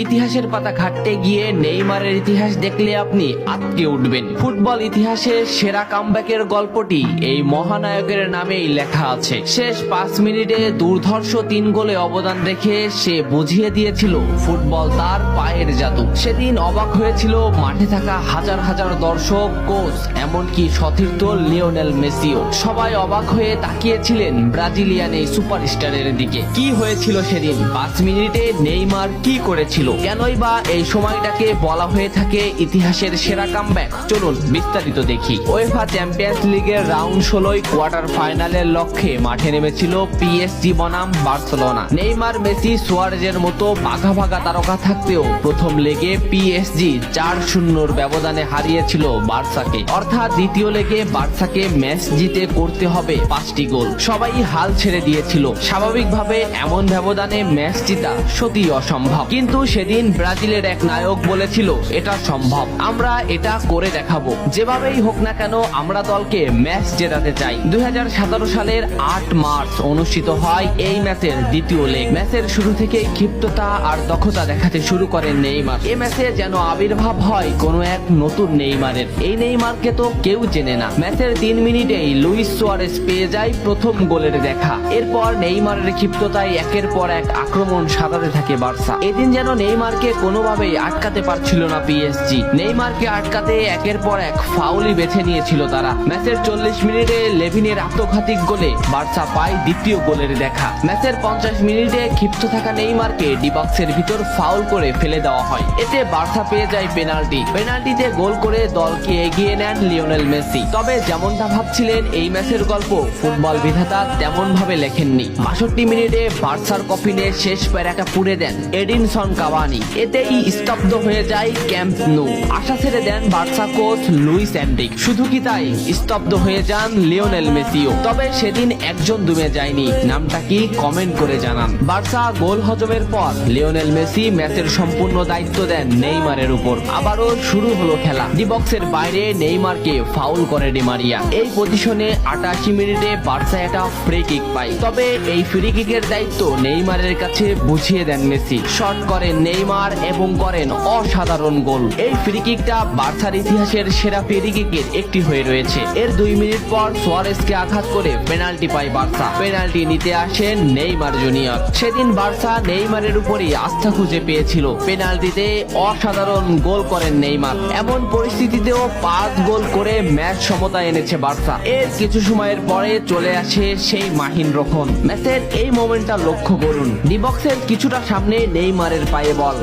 ইতিহাসের পাতা ঘাটতে গিয়ে নেইমারের ইতিহাস দেখলে আপনি আঁতকে উঠবেন। ফুটবল ইতিহাসের সেরা কামব্যাকের গল্পটি এই মহানায়কের নামেই লেখা আছে। শেষ 5 মিনিটে দুর্ধর্ষ 3 গোলে অবদান রেখে সে বুঝিয়ে দিয়েছিল ফুটবল তার পায়ের জাদু। সেদিন অবাক হয়েছিল মাঠে থাকা হাজার হাজার দর্শক, কোচ, এমনকি সতীর্থ লিওনেল মেসিও। সবাই অবাক হয়ে তাকিয়েছিলেন ব্রাজিলিয়ান এই সুপারস্টারের দিকে। কি হয়েছিল সেদিন? 5 মিনিটে নেইমার কি করেছিল? কেনই বা এই সময়টাকে বলা হয়ে থাকে ইতিহাসের সেরা কামব্যাক? চলুন বিস্তারিত দেখি। উয়েফা চ্যাম্পিয়ন্স লিগের রাউন্ড 16 কোয়ার্টার ফাইনালের লক্ষ্যে মাঠে নেমেছিল পিএসজি বনাম বার্সেলোনা। নেইমার, মেসি, সুয়ারেজের মতো ভাগা ভাগা তারকা থাকতেও প্রথম লেগে পিএসজি 4-0 ব্যবধানে হারিয়েছিল বার্সাকে। অর্থাৎ দ্বিতীয় লেগে বার্সাকে ম্যাচ জিতে করতে হবে 5টি গোল। সবাই হাল ছেড়ে দিয়েছিল। স্বাভাবিকভাবে এমন ব্যবধানে ম্যাচ জিতা সত্যি অসম্ভব, কিন্তু সেদিন ব্রাজিলের এক নায়ক বলেছিল এটা সম্ভব, আমরা এটা করে দেখাবো। যেভাবেই হোক না কেন আমরা দলকে ম্যাচ জেতাতে চাই। 2017 সালের 8 মার্চ অনুষ্ঠিত হয় এই ম্যাচের দ্বিতীয় লেগ। ম্যাচের শুরু থেকেই ক্ষিপ্ততা আর দক্ষতা দেখাতে শুরু করেন নেইমার। এই ম্যাচে যেন আবির্ভাব হয় কোনো এক নতুন নেইমারের। এই নেইমারকে তো কেউ চেনে না। ম্যাচের 3 মিনিটেই লুইস সুয়ারেজ পেয়ে যায় প্রথম গোলের দেখা। এরপর নেইমারের ক্ষিপ্ততায় একের পর এক আক্রমণ সাজাতে থাকে বার্সা। এদিন যেন নেইমারকে কোনোভাবেই আটকাতে পারছিল না পিএসজি। নেইমারকে আটকাতে একের পর এক ফাউলই বেছে নিয়েছিল তারা। ম্যাচের 40 মিনিটে লেভিনের আত্মঘাতী গোলে বার্সা পায় দ্বিতীয় গোলের দেখা। ম্যাচের 50 মিনিটে ক্ষিপ্ত থাকা নেইমারকে ডি বক্সের ভিতর ফাউল করে ফেলে দেওয়া হয়। এতে বার্সা পেয়ে যায় পেনাল্টি। পেনাল্টিতে গোল করে দলকে এগিয়ে নেন লিওনেল মেসি। তবে যেমনটা ভাবছিলেন এই ম্যাচের গল্প ফুটবল বিধাতা তেমন ভাবে লেখেননি। 62 মিনিটে বার্সার কফিনে শেষ প্যারাটা পুড়ে দেন এডিনসন কাভানি। এতেই স্তব্ধ হয়ে যায় ক্যাম্প নু। আশা ছেড়ে দেন বার্সা কোচ লুইস এনরিক। শুধু কি তাই, স্তব্ধ হয়ে যান লিওনেল মেসিও। তবে সেদিন একজন দমে যায়নি। নামটা কি কমেন্ট করে জানান। বার্সা গোল হজমের পর লিওনেল মেসি ম্যাচের সম্পূর্ণ দায়িত্ব দেন নেইমারের উপর। আবারও শুরু হলো খেলা। ডি বক্সের বাইরে নেইমারকে ফাউল করে ডি মারিয়া। এই পজিশনে 88 মিনিটে বার্সা একটা ফ্রি কিক পায়। তবে এই ফ্রি কিকের দায়িত্ব নেইমারের কাছে বুঝিয়ে দেন মেসি। শট করেন নেইমার এবং করেন অসাধারণ গোল। এই ফ্রি কিকটা বার্সার ইতিহাসের সেরা ফ্রি কিকের একটি হয়ে রয়েছে। এর 2 মিনিট পর সুয়ারেজকে আঘাত করে পেনাল্টি পায় বার্সা। পেনাল্টি নিতে আসেন নেইমার জুনিয়র। সেদিন বার্সা নেইমারের উপরই আস্থা খুঁজে পেয়েছিল। পেনাল্টিতে অসাধারণ গোল করেন নেইমার। এমন পরিস্থিতিতেও 5 গোল করে ম্যাচ সমতা এনেছে বার্সা। এর কিছু সময়ের পরে চলে আসে সেই মাহিন রক্ষণ। ম্যাচের এই মোমেন্টটা লক্ষ্য করুন। ডি বক্সের কিছুটা সামনে নেইমারের পায়ে বল।